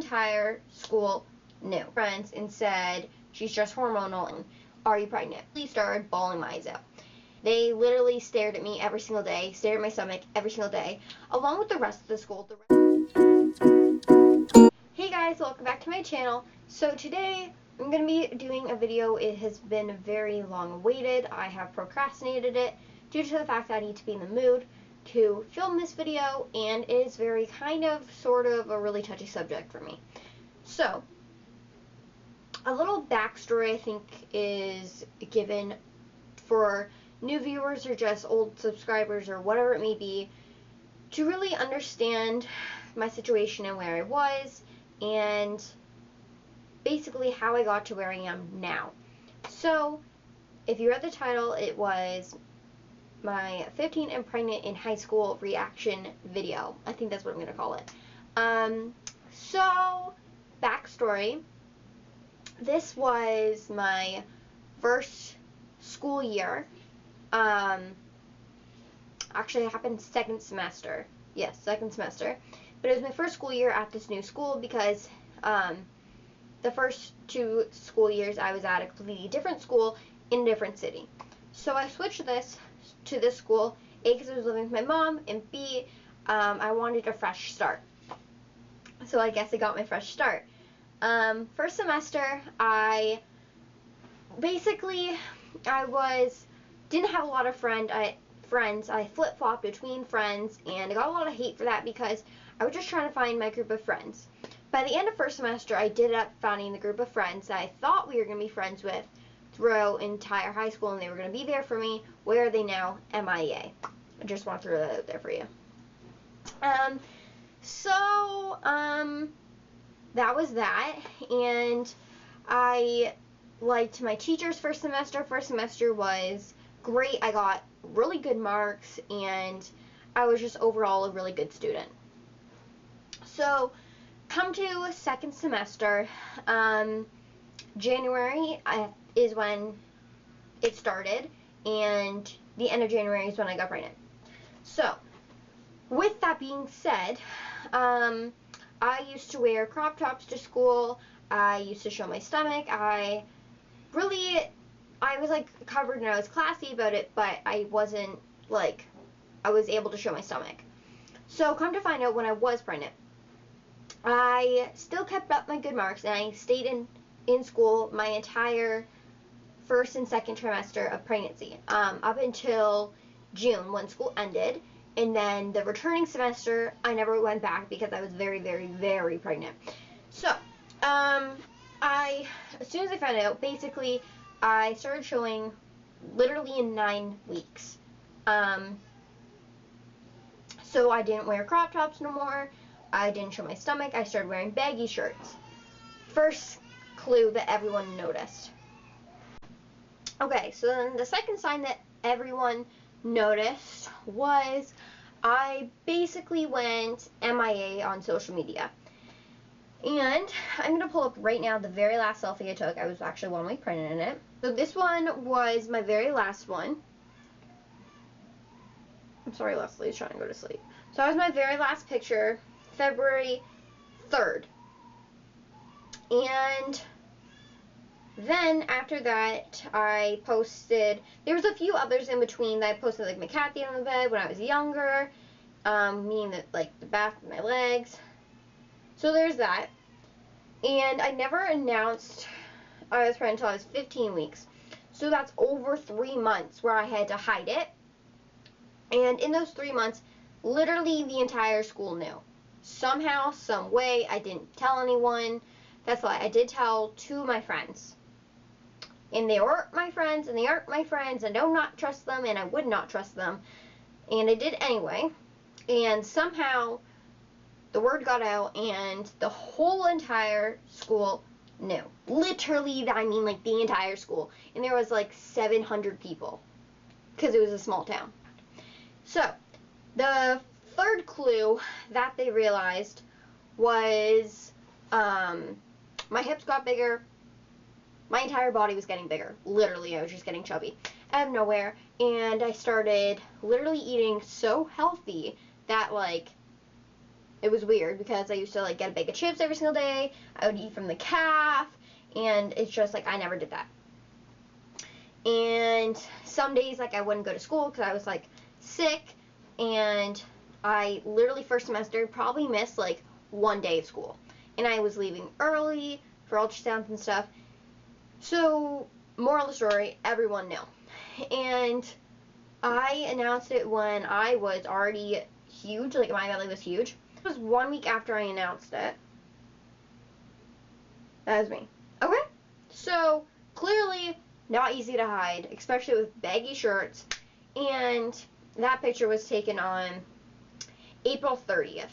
entire school knew. Friends and said, she's just hormonal, and are you pregnant? They started bawling my eyes out. They literally stared at me every single day, stared at my stomach every single day, along with the rest of the school. Hey guys, welcome back to my channel. So today, I'm going to be doing a video. It has been very long awaited. I have procrastinated it due to the fact that I need to be in the mood to film this video, and it is very sort of a really touchy subject for me. So, a little backstory I think is given for new viewers or just old subscribers or whatever it may be to really understand my situation and where I was and basically how I got to where I am now. So, if you read the title, it was my 15 and pregnant in high school reaction video. I think that's what I'm going to call it. So, backstory. This was my first school year. Actually, it happened second semester. Yes, second semester. But it was my first school year at this new school because the first 2 school years I was at a completely different school in a different city. So I switched to this school, A, because I was living with my mom, and B, I wanted a fresh start. So I guess I got my fresh start. First semester, I didn't have a lot of friends. I flip-flopped between friends, and I got a lot of hate for that because I was just trying to find my group of friends. By the end of first semester, I did end up finding the group of friends that I thought we were going to be friends with throughout entire high school, and they were going to be there for me. Where are they now? MIA. I just want to throw that out there for you. That was that, and I liked my teachers first semester. First semester was great. I got really good marks, and I was just overall a really good student. So, come to second semester, January is when it started, and the end of January is when I got pregnant. So, with that being said, I used to wear crop tops to school. I used to show my stomach. I was covered and I was classy about it, but I wasn't I was able to show my stomach. So come to find out, when I was pregnant, I still kept up my good marks, and I stayed in school my entire first and second trimester of pregnancy, up until June when school ended. And then the returning semester, I never went back because I was very, very, very pregnant. So, as soon as I found out, basically, I started showing literally in 9 weeks. So I didn't wear crop tops no more. I didn't show my stomach. I started wearing baggy shirts. First clue that everyone noticed. Okay, so then the second sign that everyone noticed was I basically went MIA on social media. And I'm going to pull up right now the very last selfie I took. I was actually 1 week pregnant in it. So this one was my very last one. I'm sorry, Leslie's trying to go to sleep. So that was my very last picture, February 3rd. And then after that, I posted, there was a few others in between that I posted, like my Kathy on the bed when I was younger, meaning that the back of my legs. So there's that. And I never announced I was pregnant until I was 15 weeks. So that's over 3 months where I had to hide it. And in those 3 months, literally the entire school knew. Somehow, some way, I didn't tell anyone. That's why I did tell 2 of my friends. And they weren't my friends, and they aren't my friends, and I do not trust them, and I would not trust them. And I did anyway. And somehow, the word got out, and the whole entire school knew. Literally, I mean the entire school. And there was 700 people, because it was a small town. So, the third clue that they realized was my hips got bigger. My entire body was getting bigger. Literally, I was just getting chubby out of nowhere. And I started literally eating so healthy that, It was weird because I used to like get a bag of chips every single day. I would eat from the calf, and it's just like I never did that. And some days like I wouldn't go to school because I was like sick, and I literally first semester probably missed like one day of school, and I was leaving early for ultrasounds and stuff. So moral of the story, everyone knew. And I announced it when I was already huge, like my belly was huge. It was 1 week after I announced it. That was me. Okay, so clearly not easy to hide, especially with baggy shirts. And that picture was taken on April 30th.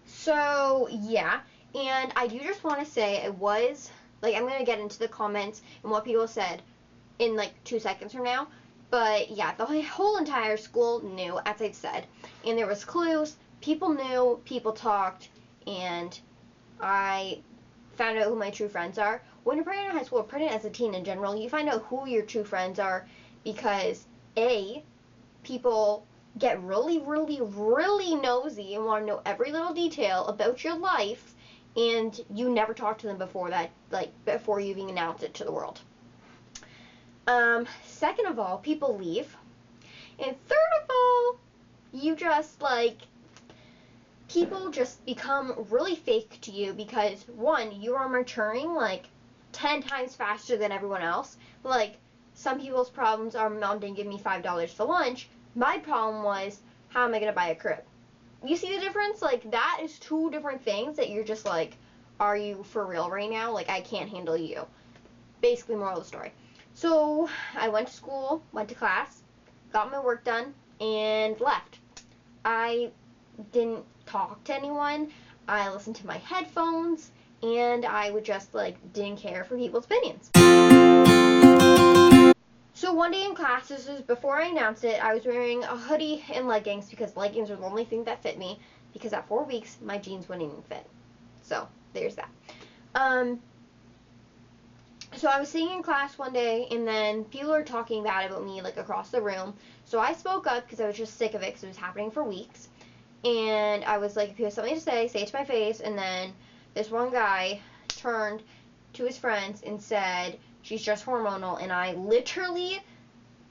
So yeah, and I do just want to say it was, like, I'm going to get into the comments and what people said in like 2 seconds from now. But yeah, the whole entire school knew, as I said, and there was clues. People knew, people talked, and I found out who my true friends are. When you're pregnant in high school, or pregnant as a teen in general, you find out who your true friends are because A, people get really, really, really nosy and want to know every little detail about your life, and you never talk to them before that, like before you even announce it to the world. Second of all, people leave. And third of all, you just like, people just become really fake to you because one, you are maturing like 10 times faster than everyone else. Like, some people's problems are, Mom didn't give me $5 for lunch. My problem was, how am I going to buy a crib? You see the difference? Like, that is 2 different things that you're just like, are you for real right now? Like, I can't handle you. Basically, moral of the story. So I went to school, went to class, got my work done, and left. I didn't talk to anyone. I listened to my headphones, and I would just like didn't care for people's opinions. So one day in class, this was before I announced it, I was wearing a hoodie and leggings because leggings were the only thing that fit me because at 4 weeks my jeans wouldn't even fit. So there's that. So I was sitting in class one day, and then people were talking bad about me, like, across the room. So I spoke up because I was just sick of it because it was happening for weeks. And I was like, if you have something to say it to my face. And then this one guy turned to his friends and said, she's just hormonal. And I literally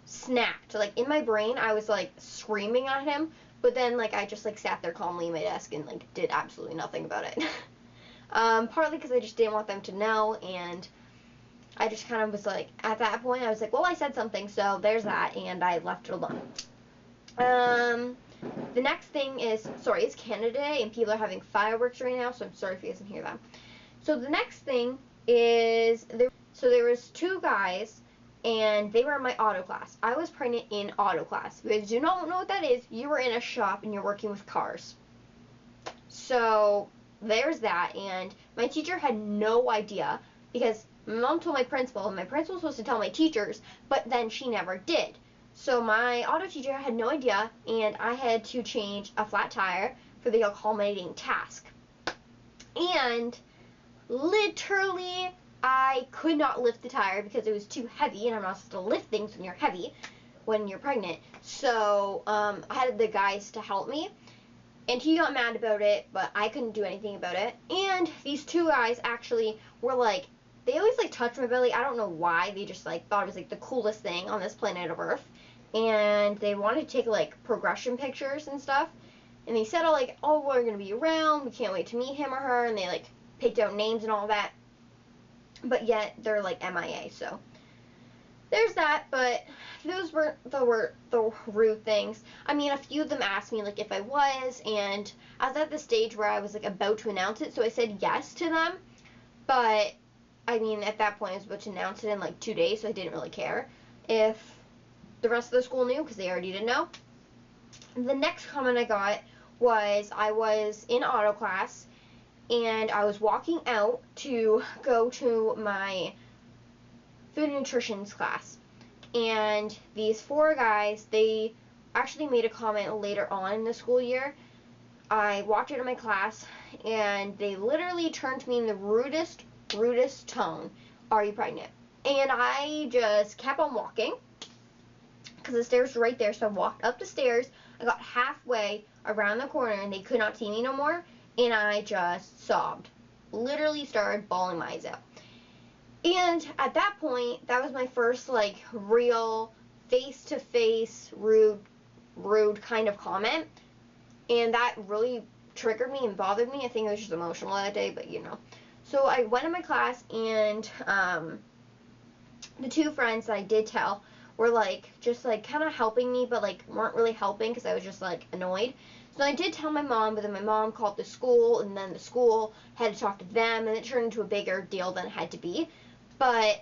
snapped. Like, in my brain, I was, like, screaming at him. But then, like, I just, like, sat there calmly in my desk and, like, did absolutely nothing about it. Partly because I just didn't want them to know, and I just kind of was like, at that point, I was like, well, I said something, so there's that, and I left it alone. The next thing is, sorry, it's Canada Day, and people are having fireworks right now, so I'm sorry if you guys can hear them. So the next thing is, there was 2 guys, and they were in my auto class. I was pregnant in auto class. If you guys do not know what that is, you were in a shop, and you're working with cars. So there's that, and my teacher had no idea, because my mom told my principal, and my principal was supposed to tell my teachers, but then she never did. So my auto teacher had no idea, and I had to change a flat tire for the accommodating task. And literally, I could not lift the tire because it was too heavy, and I'm not supposed to lift things when you're heavy, when you're pregnant. So I had the guys to help me, and he got mad about it, but I couldn't do anything about it. And these 2 guys actually were like, they always like touch my belly. I don't know why. They just like thought it was like the coolest thing on this planet of Earth. And they wanted to take like progression pictures and stuff. And they said, like, oh, we're going to be around. We can't wait to meet him or her. And they like picked out names and all that. But yet they're like MIA. So there's that. But those were the rude things. I mean, a few of them asked me like if I was. And I was at the stage where I was like about to announce it. So I said yes to them. But I mean, at that point, I was about to announce it in like 2 days, so I didn't really care if the rest of the school knew, because they already didn't know. The next comment I got was, I was in auto class, and I was walking out to go to my food and nutrition class. And these 4 guys, they actually made a comment later on in the school year. I walked out of my class, and they literally turned to me in the rudest tone, are you pregnant? And I just kept on walking because the stairs were right there. So I walked up the stairs. I got halfway. around the corner and they could not see me no more, and I just sobbed. Literally started bawling my eyes out. And at that point, that was my first, like, real face-to-face rude kind of comment, and that really triggered me and bothered me. I think I was just emotional that day, but So I went in my class, and the two friends that I did tell were, like, just, like, kind of helping me, but, like, weren't really helping because I was just, like, annoyed. So I did tell my mom, but then my mom called the school, and then the school had to talk to them, and it turned into a bigger deal than it had to be. But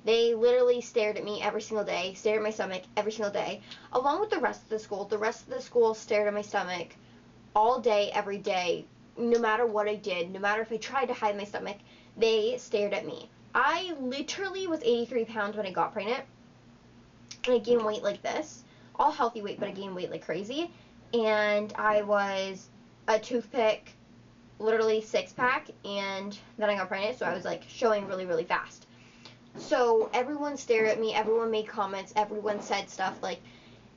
they literally stared at me every single day, stared at my stomach every single day, along with the rest of the school. The rest of the school stared at my stomach all day, every day, no matter what I did, no matter if I tried to hide my stomach, they stared at me. I literally was 83 pounds when I got pregnant, and I gained weight like this. All healthy weight, but I gained weight like crazy. And I was a toothpick, literally 6-pack, and then I got pregnant, so I was, like, showing really, really fast. So everyone stared at me, everyone made comments, everyone said stuff. Like,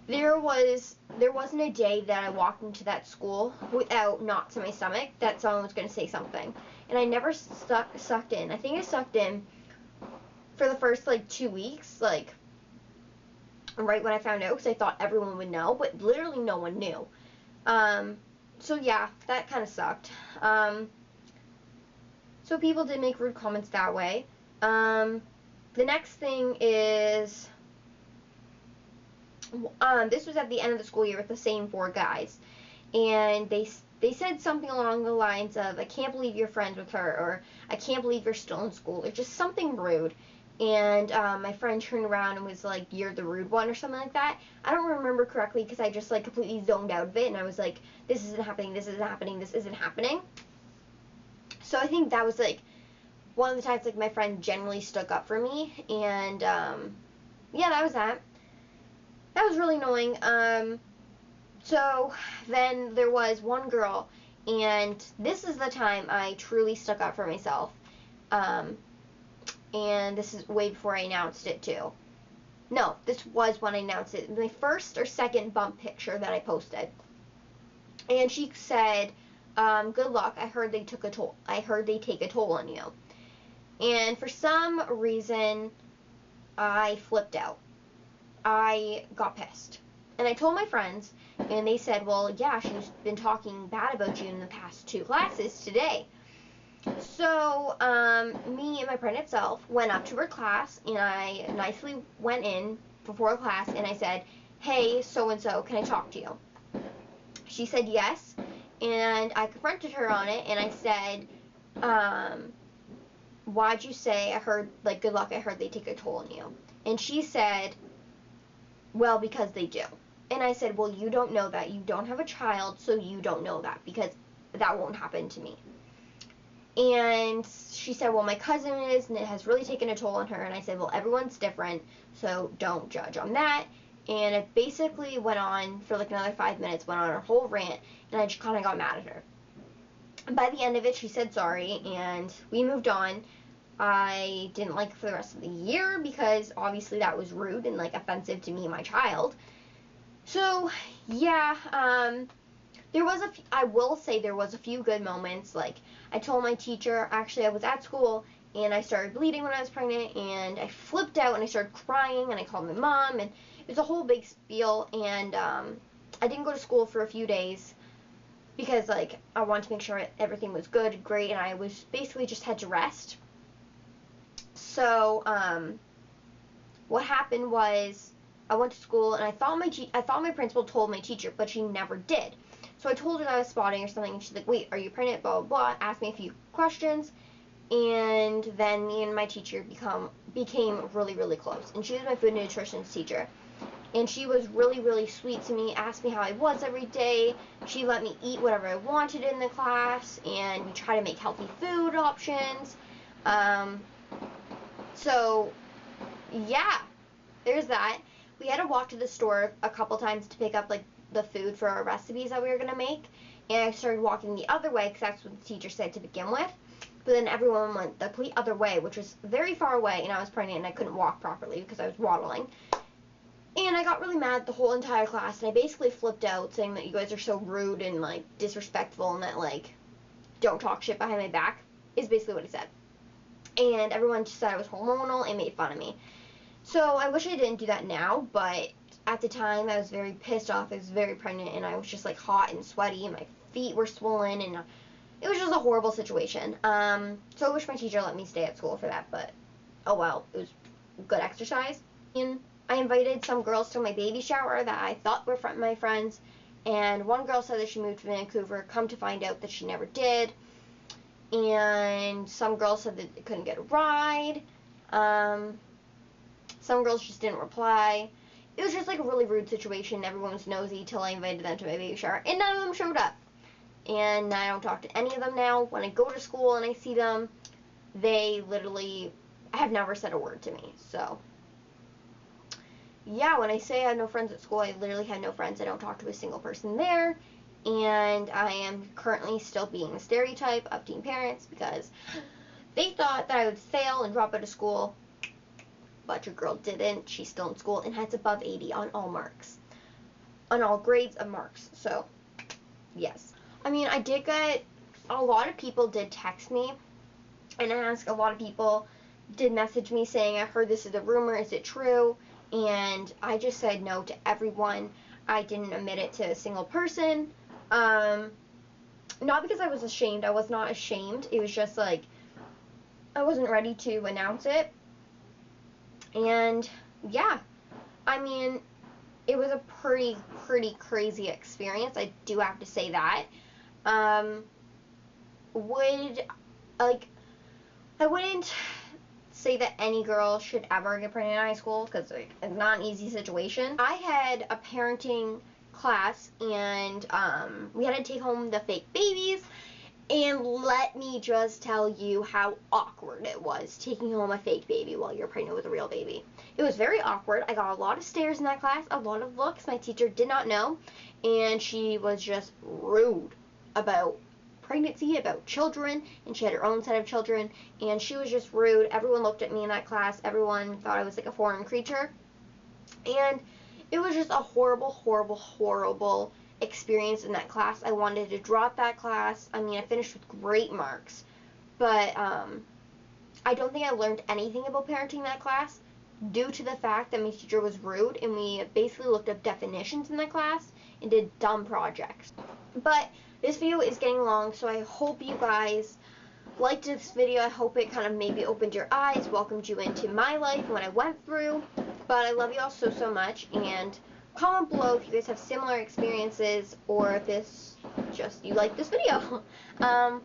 there wasn't a day that I walked into that school without knots in my stomach that someone was going to say something. And I never sucked in. I think I sucked in for the first, like, 2 weeks, like, right when I found out, because I thought everyone would know, but literally no one knew. So yeah, that kind of sucked. So people did make rude comments that way. The next thing is, this was at the end of the school year with the same 4 guys, and they said something along the lines of, "I can't believe you're friends with her," or "I can't believe you're still in school," or just something rude. And my friend turned around and was like, "You're the rude one," or something like that. I don't remember correctly because I just, like, completely zoned out of it, and I was like, "This isn't happening, this isn't happening, this isn't happening." So I think that was, like, one of the times, like, my friend generally stuck up for me, and yeah, that was that. That was really annoying. So then there was one girl, and this is the time I truly stuck up for myself. And this is way before I announced it too. No, this was when I announced it. My first or second bump picture that I posted. And she said, "Good luck. I heard they take a toll on you." And for some reason, I flipped out. I got pissed. And I told my friends, and they said, "Well, yeah, she's been talking bad about you in the past 2 classes today." So, me and my pregnant self went up to her class, and I nicely went in before class, and I said, "Hey, so-and-so, can I talk to you?" She said yes, and I confronted her on it, and I said, "Why'd you say, I heard, like, good luck, I heard they take a toll on you?" And she said, "Well, because they do." And I said, "Well, you don't know that. You don't have a child, so you don't know that, because that won't happen to me." And she said, "Well, my cousin is, and it has really taken a toll on her." And I said, "Well, everyone's different, so don't judge on that." And it basically went on for, like, another 5 minutes, went on a whole rant, and I just kind of got mad at her. And by the end of it, she said sorry, and we moved on. I didn't like her for the rest of the year, because obviously that was rude and, like, offensive to me and my child. So, yeah, I will say there was a few good moments. Like, I told my teacher, actually, I was at school, and I started bleeding when I was pregnant, and I flipped out, and I started crying, and I called my mom, and it was a whole big spiel, and I didn't go to school for a few days, because, like, I wanted to make sure everything was good, great, and I was basically just had to rest. So, what happened was, I went to school, and I thought my principal told my teacher, but she never did. So I told her that I was spotting or something, and she's like, "Wait, are you pregnant?" Blah, blah, blah. Asked me a few questions, and then me and my teacher became really, really close. And she was my food and nutrition teacher. And she was really, really sweet to me, asked me how I was every day. She let me eat whatever I wanted in the class, and we try to make healthy food options. So, yeah, there's that. We had to walk to the store a couple times to pick up, like, the food for our recipes that we were going to make, and I started walking the other way because that's what the teacher said to begin with, but then everyone went the complete other way, which was very far away, and I was pregnant and I couldn't walk properly because I was waddling. And I got really mad at the whole entire class, and I basically flipped out, saying that you guys are so rude and, like, disrespectful, and that, like, don't talk shit behind my back, is basically what I said. And everyone just said I was hormonal and made fun of me. So I wish I didn't do that now, but at the time I was very pissed off. I was very pregnant, and I was just, like, hot and sweaty, and my feet were swollen, and it was just a horrible situation. So I wish my teacher let me stay at school for that, but oh well, it was good exercise. And I invited some girls to my baby shower that I thought were my friends, and one girl said that she moved to Vancouver. Come to find out that she never did. And some girls said that they couldn't get a ride. Some girls just didn't reply. It was just like a really rude situation. Everyone was nosy till I invited them to my baby shower, and none of them showed up. And I don't talk to any of them now. When I go to school and I see them, they literally have never said a word to me. So yeah, when I say I have no friends at school, I literally have no friends. I don't talk to a single person there. And I am currently still being the stereotype of teen parents because they thought that I would fail and drop out of school, but your girl didn't. She's still in school and has above 80 on all marks, on all grades of marks. So yes, I mean, I did get, a lot of people did text me and ask, a lot of people did message me saying, I heard this is a rumor, is it true? And I just said no to everyone. I didn't admit it to a single person. Not because I was ashamed. I was not ashamed. It was just like, I wasn't ready to announce it. And yeah, I mean, it was a pretty crazy experience. I do have to say that. I wouldn't say that any girl should ever get pregnant in high school because it's not an easy situation. I had a parenting class, and we had to take home the fake babies, and let me just tell you how awkward it was taking home a fake baby while you're pregnant with a real baby. It was very awkward. I got a lot of stares in that class, a lot of looks. My teacher did not know, and she was just rude about pregnancy, about children, and she had her own set of children, and she was just rude. Everyone looked at me in that class. Everyone thought I was like a foreign creature, and it was just a horrible experience in that class. I wanted to drop that class. I mean, I finished with great marks, but I don't think I learned anything about parenting in that class due to the fact that my teacher was rude, and we basically looked up definitions in that class and did dumb projects. But this video is getting long, so I hope you guys liked this video. I hope it kind of maybe opened your eyes, welcomed you into my life and what I went through. But I love you all so much, and comment below if you guys have similar experiences or if this just you like this video. But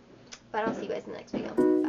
I'll see you guys in the next video.